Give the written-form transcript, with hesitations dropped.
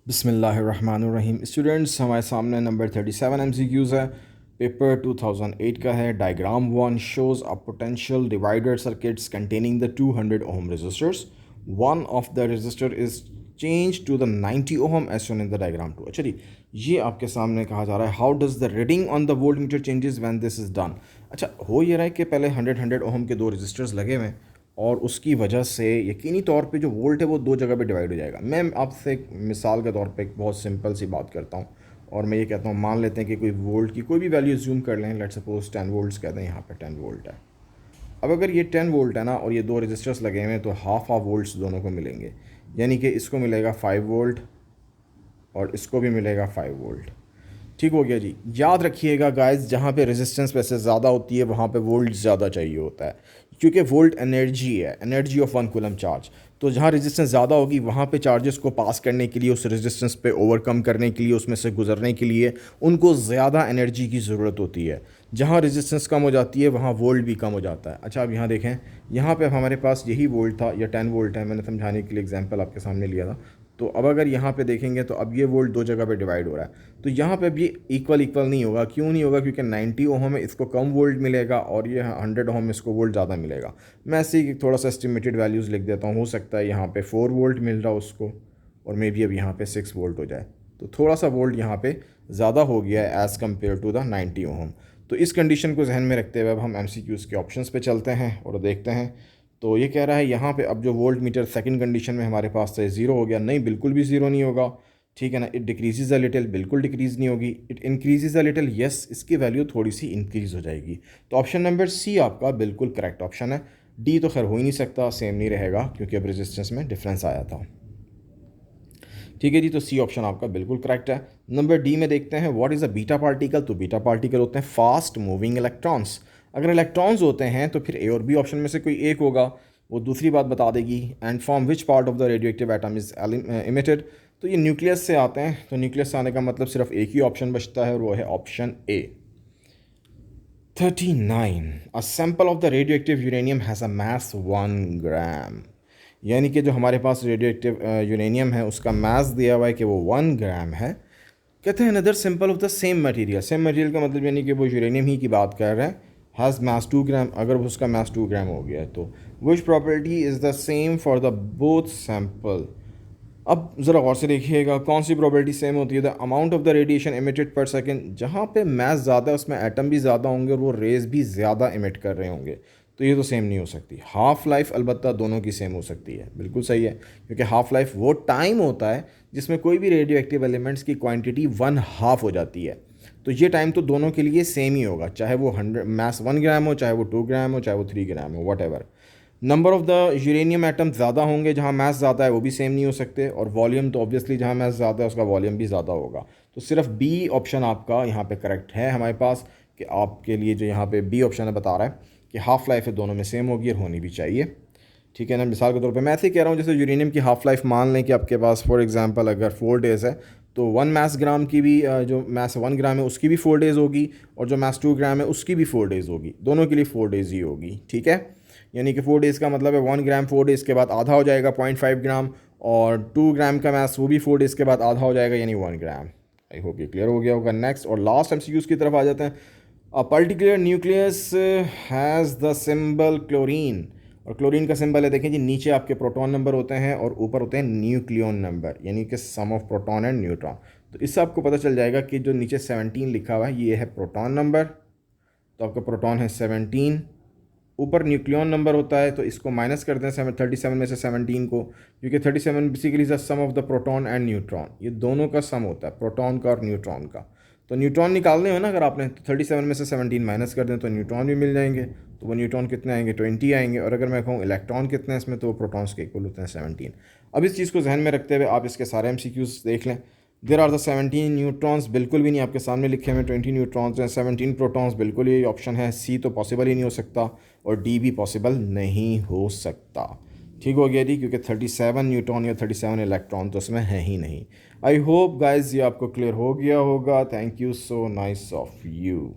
बिस्मिल्लाहिर्रहमानिर्रहीम। स्टूडेंट्स, हमारे सामने नंबर 37 MCQs है। पेपर 2008 का है। Diagram 1 shows a potential divider circuits containing the 200 ohm resistors. One of the resistor is change to the 90 ohm as shown in the diagram 2। अच्छा जी, ये आपके सामने कहा जा रहा है how does the reading on the volt meter changes when this is done. अच्छा, हो ये रहा है कि पहले 100 ओम के दो रेजिस्टर्स लगे हुए हैं और उसकी वजह से यकीनी तौर पे जो वोल्ट है वो दो जगह पे डिवाइड हो जाएगा। मैं आपसे एक मिसाल के तौर पे एक बहुत सिंपल सी बात करता हूँ और मैं ये कहता हूँ, मान लेते हैं कि कोई वोल्ट की कोई भी वैल्यू ज़ूम कर लें, लेट सपोज 10 वोल्ट्स कहते हैं, यहाँ पे 10 वोल्ट है। अब अगर ये 10 वोल्ट है ना और ये दो रजिस्टर्स लगे हुए हैं तो हाफ वोल्ट्स दोनों को मिलेंगे, यानी कि इसको मिलेगा 5 वोल्ट और इसको भी मिलेगा 5 वोल्ट। ठीक हो गया जी। याद रखिएगा गाइस, जहाँ पे रेजिस्टेंस वैसे ज़्यादा होती है वहाँ पे वोल्ट ज़्यादा चाहिए होता है, क्योंकि वोल्ट एनर्जी है, एनर्जी ऑफ 1 कूलम चार्ज। तो जहाँ रेजिस्टेंस ज़्यादा होगी वहाँ पे चार्जेस को पास करने के लिए, उस रेजिस्टेंस पे ओवरकम करने के लिए, उसमें से गुजरने के लिए उनको ज़्यादा एनर्जी की ज़रूरत होती है। जहाँ रेजिस्टेंस कम हो जाती है वहाँ वोल्ट भी कम हो जाता है। अच्छा, अब यहाँ देखें, यहाँ पे हमारे पास यही वोल्ट था या 10 वोल्ट है, मैंने समझाने के लिए एग्जांपल आपके सामने लिया था। तो अब अगर यहाँ पे देखेंगे तो अब ये वोल्ट दो जगह पे डिवाइड हो रहा है, तो यहाँ पे भी इक्वल नहीं होगा। क्यों नहीं होगा? क्योंकि 90 ओम में इसको कम वोल्ट मिलेगा और ये 100 ओम में इसको वोल्ट ज़्यादा मिलेगा। मैं ऐसे ही थोड़ा सा एस्टिमेटेड वैल्यूज़ लिख देता हूँ। हो सकता है यहाँ पे 4 वोल्ट मिल रहा हो उसको और मे बी अब यहाँ पे 6 वोल्ट हो जाए, तो थोड़ा सा वोल्ट यहाँ पे ज़्यादा हो गया है एज़ कम्पेयर टू द 90 ओम। तो इस कंडीशन को जहन में रखते हुए अब हम MCQs के ऑप्शंस पे चलते हैं और देखते हैं। तो ये कह रहा है यहाँ पे अब जो वोल्ट मीटर सेकंड कंडीशन में हमारे पास से ज़ीरो हो गया। नहीं, बिल्कुल भी ज़ीरो नहीं होगा। ठीक है ना। इट डिक्रीज़ अ लिटिल, बिल्कुल डिक्रीज़ नहीं होगी। It increase a little, yes, इसकी वैल्यू थोड़ी सी इंक्रीज़ हो जाएगी। तो ऑप्शन नंबर सी आपका बिल्कुल करेक्ट ऑप्शन है। डी तो खैर हो ही नहीं सकता, सेम नहीं रहेगा क्योंकि अब रेजिस्टेंस में डिफरेंस आया था। ठीक है जी, तो सी ऑप्शन आपका बिल्कुल करेक्ट है। नंबर डी में देखते हैं, what is a beta particle. तो बीटा पार्टिकल होते हैं फास्ट मूविंग इलेक्ट्रॉन्स। अगर इलेक्ट्रॉन्स होते हैं तो फिर ए और बी ऑप्शन में से कोई एक होगा, वो दूसरी बात बता देगी। And from which part of the radio active atom is emitted. तो ये न्यूक्लियस से आते हैं, तो न्यूक्लियस से आने का मतलब सिर्फ एक ही ऑप्शन बचता है और वो है option A. 39, a sample of the radioactive uranium has a mass 1 gram. यानी कि जो हमारे पास रेडियो एक्टिव यूरेनियम है उसका मास दिया हुआ है कि वो 1 ग्राम है। कहते हैं another simple of the same material. Same material का मतलब यानी कि वो यूरेनियम ही की बात कर रहे हैं। हैज़ मास 2 ग्राम, अगर उसका मास 2 ग्राम हो गया तो which property is the same for the both sample. अब ज़रा गौर से देखिएगा, कौन सी प्रॉपर्टी सेम होती है? The amount of the radiation emitted पर सेकेंड। जहाँ पे मास ज़्यादा है उसमें एटम भी ज़्यादा होंगे और वो रेज भी ज़्यादा इमिट कर रहे होंगे, तो ये तो सेम नहीं हो सकती। हाफ़ लाइफ अलबत्ता दोनों की सेम हो सकती है, बिल्कुल सही है, क्योंकि हाफ़ लाइफ वो टाइम होता है जिसमें कोई भी रेडियो एक्टिव एलिमेंट्स की क्वांटिटी 1/2 हो जाती है। तो ये टाइम तो दोनों के लिए सेम ही होगा, चाहे वो 100 मास 1 ग्राम हो, चाहे वो 2 ग्राम हो, चाहे वो 3 ग्राम हो, what ever. Number of the uranium atom ज़्यादा होंगे, जहाँ मास ज़्यादा है वो भी सेम नहीं हो सकते, और वॉल्यूम तो ऑब्वियसली जहाँ मास ज़्यादा है उसका वॉल्यूम भी ज़्यादा होगा। तो सिर्फ बी ऑप्शन आपका यहाँ पे करेक्ट है हमारे पास, कि आपके लिए जो यहाँ पे बी ऑप्शन है बता रहा है कि हाफ़ लाइफ है दोनों में सेम होगी और होनी भी चाहिए। ठीक है ना। मिसाल के तौर पे मैं ऐसे ही कह रहा हूँ, जैसे यूरेनियम की हाफ़ लाइफ मान लें कि आपके पास फॉर एग्जांपल अगर 4 डेज़ है, तो 1 मास ग्राम की भी जो मास 1 ग्राम है उसकी भी 4 डेज़ होगी, और जो मास 2 ग्राम है उसकी भी 4 डेज़ होगी। दोनों के लिए 4 डेज़ ही होगी। ठीक है, यानी कि 4 डेज़ का मतलब है 1 ग्राम 4 डेज़ के बाद आधा हो जाएगा 0.5 ग्राम, और 2 ग्राम का मास वो भी 4 डेज़ के बाद आधा हो जाएगा, यानी 1 ग्राम। आई होप ये क्लियर हो गया होगा। नेक्स्ट और लास्ट MCQs की तरफ आ जाते हैं। A particular nucleus has the symbol chlorine. और क्लोरीन का सिंबल है, देखें जी, नीचे आपके प्रोटॉन नंबर होते हैं और ऊपर होते हैं न्यूक्लियन नंबर, यानी कि सम ऑफ प्रोटॉन एंड न्यूट्रॉन। तो इससे आपको पता चल जाएगा कि जो नीचे 17 लिखा हुआ है ये है प्रोटॉन नंबर, तो आपका प्रोटॉन है 17। ऊपर न्यूक्लियन नंबर होता है, तो इसको माइनस कर दें 37 में से 17 को, क्योंकि 37 basically the sum of the proton and neutron, ये दोनों का सम होता है, प्रोटॉन का और न्यूट्रॉन का। तो न्यूट्रॉन निकालने हो ना अगर आपने, तो 37 में से 17 माइनस कर दें तो न्यूट्रॉन भी मिल जाएंगे। तो वो न्यूट्रॉन कितने आएंगे? 20 आएंगे। और अगर मैं कहूँ इलेक्ट्रॉन कितने हैं इसमें, तो वो प्रोटॉन्स के इक्वल होते हैं 17। अब इस चीज़ को जहन में रखते हुए आप इसके सारे MCQs देख लें। देर आर द 17 न्यूट्रॉन्स, बिल्कुल भी नहीं आपके सामने लिखे हुए 20 न्यूट्रॉन्स हैं। 17 प्रोटॉन्स, बिल्कुल यही ऑप्शन है। सी तो पॉसिबल ही नहीं हो सकता और डी भी पॉसिबल नहीं हो सकता। ठीक हो गया जी, क्योंकि 37 न्यूट्रॉन या 37 इलेक्ट्रॉन तो उसमें है ही नहीं। आई होप गाइज ये आपको क्लियर हो गया होगा। Thank you so nice of you.